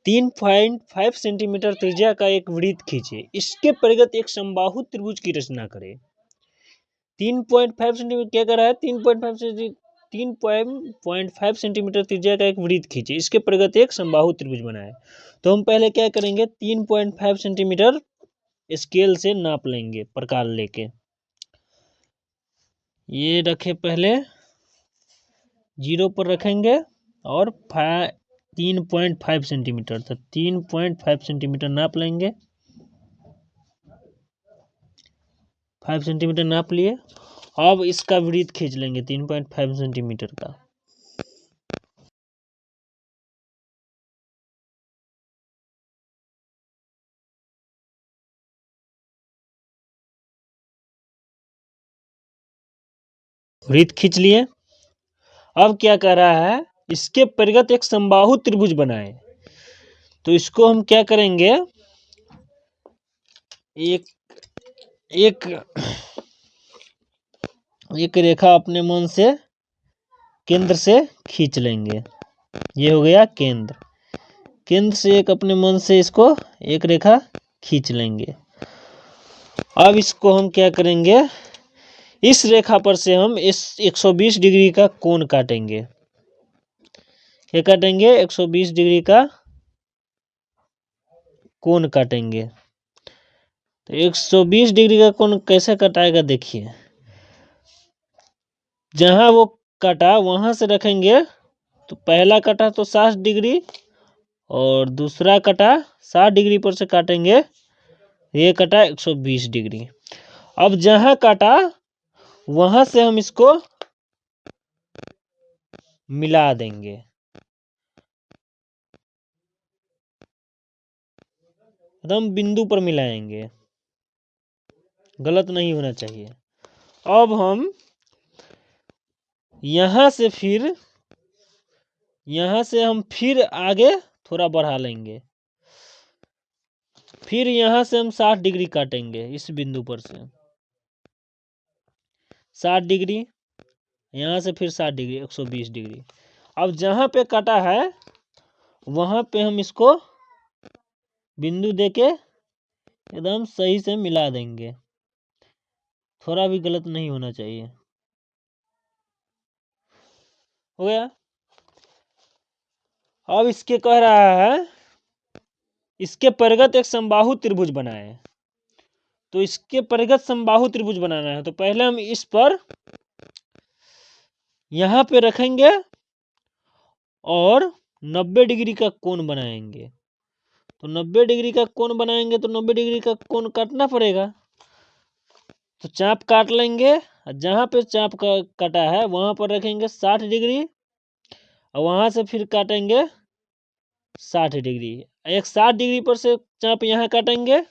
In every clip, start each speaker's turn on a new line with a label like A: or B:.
A: 3.5 centimetre त्रिज्या का एक वृत्त खींचे, इसके परिगत एक समबाहु त्रिभुज की रचना करें। 3.5 सेंटीमीटर क्या कर रहा है? 3.5 सेंटीमीटर त्रिज्या का एक वृत्त खींचे, इसके परिगत एक समबाहु त्रिभुज बनाए। तो हम पहले क्या करेंगे? 3.5 सेंटीमीटर स्केल से नाप लेंगे, प्रकार लेके। ये रखे, पहले 0 पर रखेंगे और 3.5 सेंटीमीटर, तो 3.5 सेंटीमीटर नाप लेंगे। 5 सेंटीमीटर नाप लिए। अब इसका वृत्त खींच लेंगे 3.5 सेंटीमीटर का। वृत्त खींच लिए। अब क्या कह रहा है? इसके परिगत एक समबाहु त्रिभुज बनाए। तो इसको हम क्या करेंगे? एक रेखा अपने मन से केंद्र से खींच लेंगे। ये हो गया केंद्र। केंद्र से एक अपने मन से इसको एक रेखा खींच लेंगे। अब इसको हम क्या करेंगे? इस रेखा पर से हम इस 120 डिग्री का कोण काटेंगे। क्या काटेंगे? 120 डिग्री का कोण काटेंगे। तो 120 डिग्री का कोण कैसे कटाएगा? देखिए, जहां वो कटा वहां से रखेंगे। तो पहला कटा तो 60 डिग्री और दूसरा कटा 60 डिग्री पर से काटेंगे। ये कटा 120 डिग्री। अब जहां काटा वहां से हम इसको मिला देंगे। एकदम बिंदु पर मिलाएंगे, गलत नहीं होना चाहिए। अब हम यहां से फिर आगे थोड़ा बढ़ा लेंगे। फिर यहां से हम 60 डिग्री काटेंगे। इस बिंदु पर से 60 डिग्री, यहां से फिर 60 डिग्री, 120 डिग्री। अब जहां पे काटा है वहां पे हम इसको बिंदु देके एकदम सही से मिला देंगे। थोड़ा भी गलत नहीं होना चाहिए। हो गया। अब इसके कह रहा है इसके परिगत एक समबाहु त्रिभुज बनाए। तो इसके परिगत समबाहु त्रिभुज बनाना है तो पहले हम इस पर यहां पे रखेंगे और 90 डिग्री का कोण बनाएंगे। तो 90 डिग्री का कोण बनाएंगे तो 90 डिग्री का कोण काटना पड़ेगा। तो चाप काट लेंगे। जहां पे चाप काटा है वहां पर रखेंगे 60 डिग्री और वहां से फिर काटेंगे 60 डिग्री। एक 60 डिग्री पर से चाप यहाँ काटेंगे,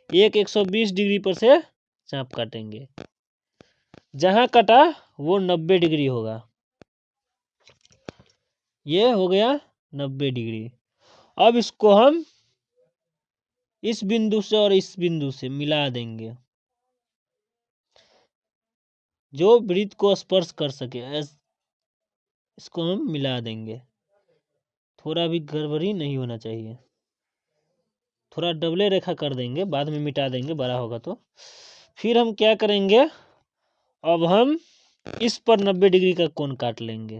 A: एक 120 डिग्री पर से चाप काटेंगे। जहां कटा वो 90 डिग्री होगा। ये हो गया 90 डिग्री। अब इसको हम इस बिंदु से और इस बिंदु से मिला देंगे, जो वृत्त को स्पर्श कर सके। इसको हम मिला देंगे। थोड़ा भी गड़बड़ी नहीं होना चाहिए। थोड़ा डबले रेखा कर देंगे, बाद में मिटा देंगे बड़ा होगा तो। फिर हम क्या करेंगे? अब हम इस पर 90 डिग्री का कोण काट लेंगे।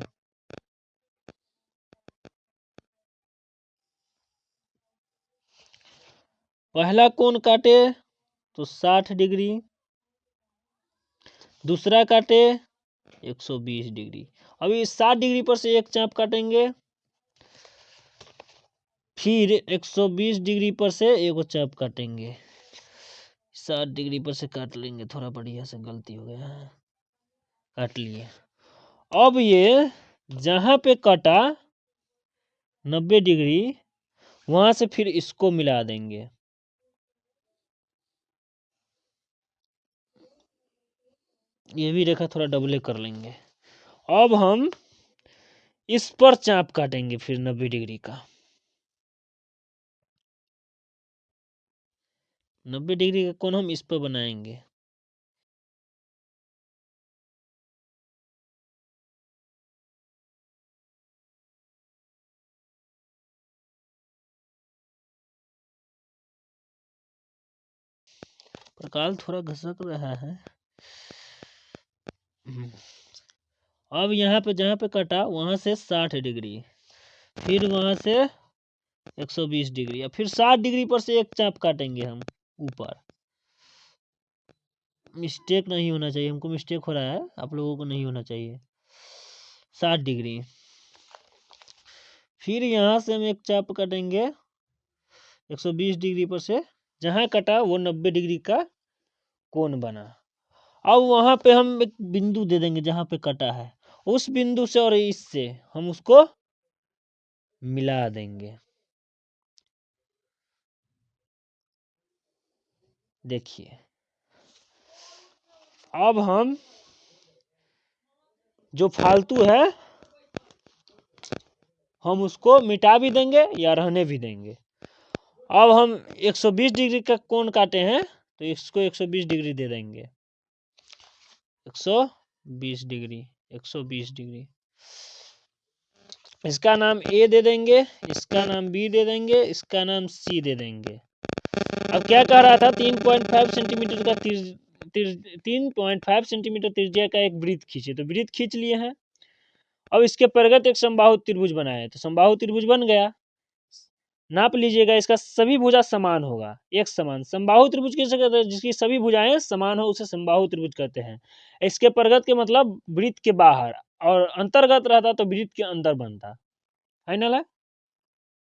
A: पहला कोण काटे तो 60 डिग्री, दूसरा काटे 120 डिग्री। अभी 60 डिग्री पर से एक चाप काटेंगे, फिर 120 डिग्री पर से एक चाप काटेंगे। 60 डिग्री पर से काट लेंगे। थोड़ा बढ़िया से गलती हो गया, काट लिए। अब ये जहां पे कटा 90 डिग्री वहां से फिर इसको मिला देंगे। ये भी रेखा थोड़ा डबले कर लेंगे। अब हम इस पर चाप काटेंगे फिर 90 डिग्री का। 90 डिग्री का कोण हम इस पर बनाएंगे। प्रकाल थोड़ा घसक रहा है। अब यहाँ पे जहाँ पे कटा वहाँ से 60 डिग्री, फिर वहाँ से 120 डिग्री, या फिर 60 डिग्री पर से एक चाप काटेंगे हम ऊपर। मिस्टेक नहीं होना चाहिए, हमको मिस्टेक हो रहा है, आप लोगों को नहीं होना चाहिए। 60 डिग्री, फिर यहाँ से हम एक चाप काटेंगे 120 डिग्री पर से, जहाँ कटा वो 90 डिग्री का कोण बना। अब वहाँ पे हम एक बिंदु दे देंगे जहाँ पे कटा है, उस बिंदु से और इससे हम उसको मिला देंगे। देखिए अब हम जो फालतू है हम उसको मिटा भी देंगे या रहने भी देंगे। अब हम 120 डिग्री का कोण काटे हैं तो इसको 120 डिग्री दे देंगे। 120 डिग्री, 120 डिग्री, इसका नाम ए दे देंगे, इसका नाम बी दे देंगे, इसका नाम सी दे देंगे। अब क्या कह रहा था, 3.5 सेंटीमीटर का 3.5 सेंटीमीटर त्रिज्या का एक वृत्त खींचे, तो वृत्त खींच लिए हैं। अब इसके परिगत एक समबाहु त्रिभुज बनाए, तो समबाहु त्रिभुज बन गया। नाप लीजिएगा, इसका सभी भुजा समान होगा, एक समान। समबाहु त्रिभुज किसे कहते हैं, जिसकी सभी भुजाएं समान हो उसे समबाहु त्रिभुज कहते हैं। इसके परिगत के मतलब वृत्त के बाहर, और अंतर्गत रहता तो वृत्त के अंदर बनता। फाइनल है।